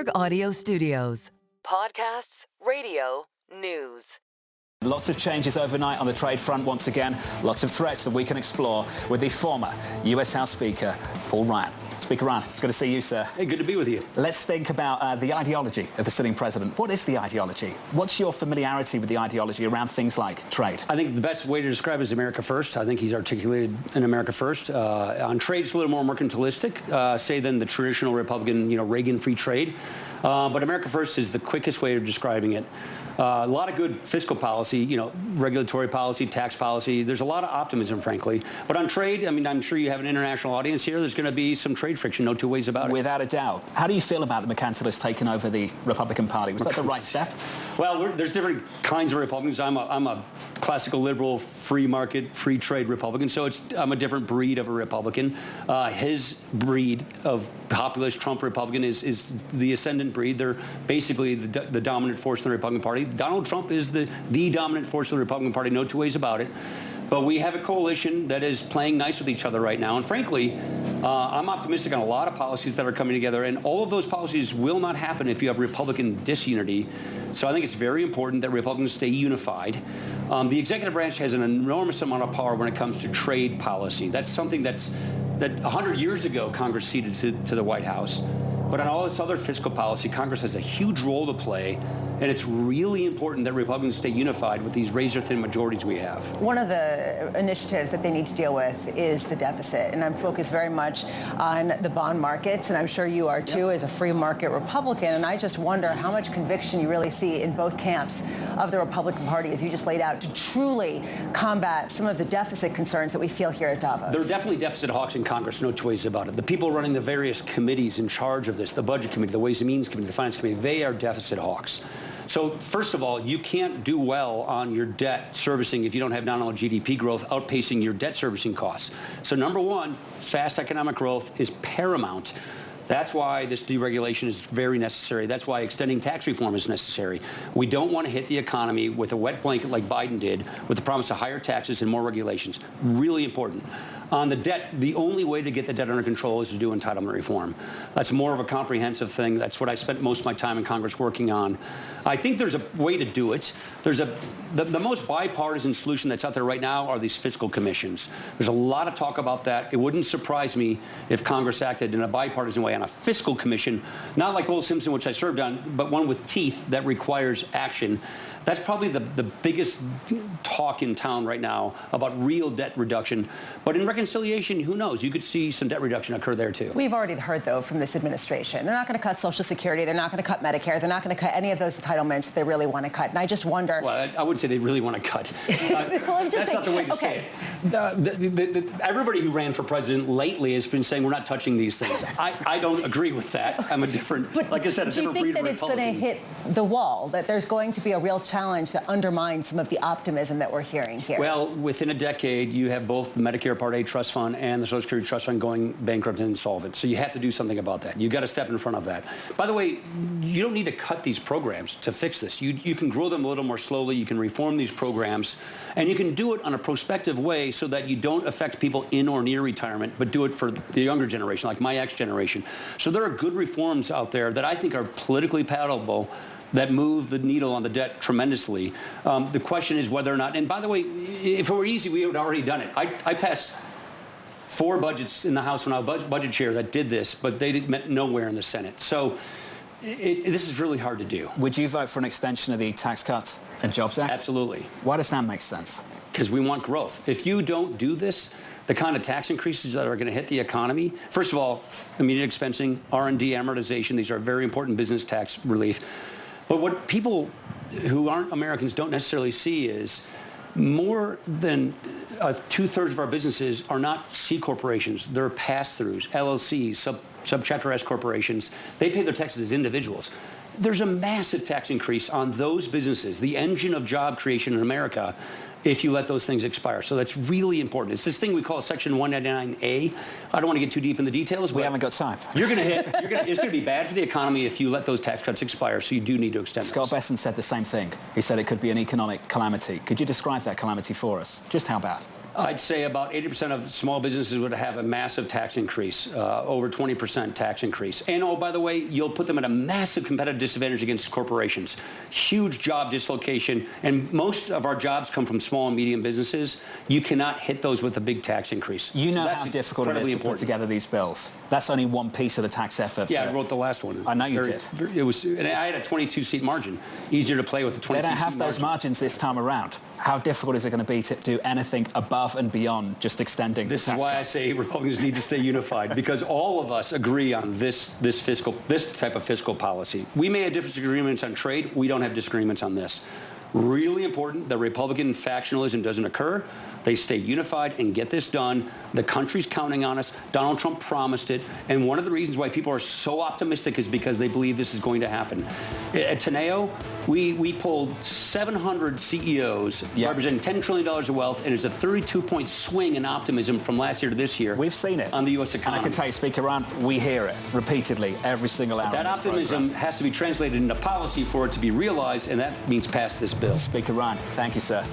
Bloomberg Audio Studios. Podcasts, radio, news. Lots of changes overnight on the trade front once again. Lots of threats that we can explore with the former US House Speaker, Paul Ryan. Speaker Ryan, it's good to see you, sir. Hey, good to be with you. Let's think about the ideology of the sitting president. What is the ideology? What's your familiarity with the ideology around things like trade? I think the best way to describe it is America first. I think he's articulated an America first. On trade, it's a little more mercantilistic, say, than the traditional Republican, Reagan free trade. But America first is the quickest way of describing it. A lot of good fiscal policy, regulatory policy, tax policy. There's a lot of optimism, frankly. But on trade, I'm sure you have an international audience here. There's going to be some trade friction, no two ways about it. Without a doubt. How do you feel about the mercantilists taking over the Republican Party? Was that the right step? Well, there's different kinds of Republicans. I'm a classical liberal, free market, free trade Republican. So I'm a different breed of a Republican. His breed of populist Trump Republican is the ascendant breed. They're basically the dominant force in the Republican Party. Donald Trump is the dominant force of the Republican Party, no two ways about it. But we have a coalition that is playing nice with each other right now. And frankly, I'm optimistic on a lot of policies that are coming together. And all of those policies will not happen if you have Republican disunity. So I think it's very important that Republicans stay unified. The executive branch has an enormous amount of power when it comes to trade policy. That's something that 100 years ago Congress ceded to the White House. But on all this other fiscal policy, Congress has a huge role to play, and it's really important that Republicans stay unified with these razor-thin majorities we have. One of the initiatives that they need to deal with is the deficit, and I'm focused very much on the bond markets, and I'm sure you are too, as a free market Republican, and I just wonder how much conviction you really see in both camps of the Republican Party, as you just laid out, to truly combat some of the deficit concerns that we feel here at Davos. There are definitely deficit hawks in Congress, no two ways about it. The people running the various committees in charge of this, the Budget Committee, the Ways and Means Committee, the Finance Committee, they are deficit hawks. So first of all, you can't do well on your debt servicing if you don't have nominal GDP growth outpacing your debt servicing costs. So number one, fast economic growth is paramount. That's why this deregulation is very necessary. That's why extending tax reform is necessary. We don't want to hit the economy with a wet blanket like Biden did with the promise of higher taxes and more regulations. Really important. On the debt, the only way to get the debt under control is to do entitlement reform. That's more of a comprehensive thing. That's what I spent most of my time in Congress working on. I think there's a way to do it. The most bipartisan solution that's out there right now are these fiscal commissions. There's a lot of talk about that. It wouldn't surprise me if Congress acted in a bipartisan way on a fiscal commission, not like Will Simpson, which I served on, but one with teeth that requires action. That's probably the biggest talk in town right now about real debt reduction. But in reconciliation, who knows? You could see some debt reduction occur there, too. We've already heard, though, from this administration, they're not going to cut Social Security. They're not going to cut Medicare. They're not going to cut any of those entitlements that they really want to cut. And I just wonder... Well, I wouldn't say they really want to cut. Well, I'm just that's saying, not the way to say it. Everybody who ran for president lately has been saying we're not touching these things. I don't agree with that. I'm a different, like I said, a different breed of Republican. Do you think that it's going to hit the wall, that there's going to be a real challenge that undermines some of the optimism that we're hearing here? Well, within a decade, you have both the Medicare Part A trust fund and the Social Security trust fund going bankrupt and insolvent. So you have to do something about that. You've got to step in front of that. By the way, you don't need to cut these programs to fix this. You can grow them a little more slowly. You can reform these programs. And you can do it on a prospective way so that you don't affect people in or near retirement, but do it for the younger generation, like my ex generation. So there are good reforms out there that I think are politically palatable, that move the needle on the debt tremendously. The question is whether or not, and by the way, if it were easy, we would have already done it. I passed 4 budgets in the House when I was budget chair that did this, but they meant nowhere in the Senate. So this is really hard to do. Would you vote for an extension of the Tax Cuts and Jobs Act? Absolutely. Why does that make sense? Because we want growth. If you don't do this, the kind of tax increases that are going to hit the economy, first of all, immediate expensing, R&D amortization, these are very important business tax relief. But what people who aren't Americans don't necessarily see is more than 2/3 of our businesses are not C corporations. They're pass-throughs, LLCs, subchapter S corporations. They pay their taxes as individuals. There's a massive tax increase on those businesses, the engine of job creation in America, if you let those things expire. So that's really important. It's this thing we call Section 199A. I don't want to get too deep in the details. We haven't got time. It's going to be bad for the economy if you let those tax cuts expire, so you do need to extend Scott those. Bessent said the same thing. He said it could be an economic calamity. Could you describe that calamity for us? Just how bad? I'd say about 80% of small businesses would have a massive tax increase, over 20% tax increase. And, oh, by the way, you'll put them at a massive competitive disadvantage against corporations. Huge job dislocation. And most of our jobs come from small and medium businesses. You cannot hit those with a big tax increase. You know how difficult it is to put together these bills. That's only one piece of the tax effort. Yeah, I wrote the last one. I know you did. It was, and I had a 22-seat margin. Easier to play with the 22-seat margin. They don't have those margins this time around. How difficult is it going to be to do anything above and beyond just extending this is why I say Republicans need to stay unified, because all of us agree on this type of fiscal policy. We may have different disagreements on trade. We don't have disagreements on this. Really important that Republican factionalism doesn't occur. They stay unified and get this done. The country's counting on us. Donald Trump promised it. And one of the reasons why people are so optimistic is because they believe this is going to happen. At Teneo, we pulled 700 CEOs representing $10 trillion of wealth, and it's a 32-point swing in optimism from last year to this year. We've seen it on the U.S. economy. And I can tell you, Speaker Ryan, we hear it repeatedly every single hour. That optimism has to be translated into policy for it to be realized, and that means pass this bill. Speaker Ryan, thank you, sir.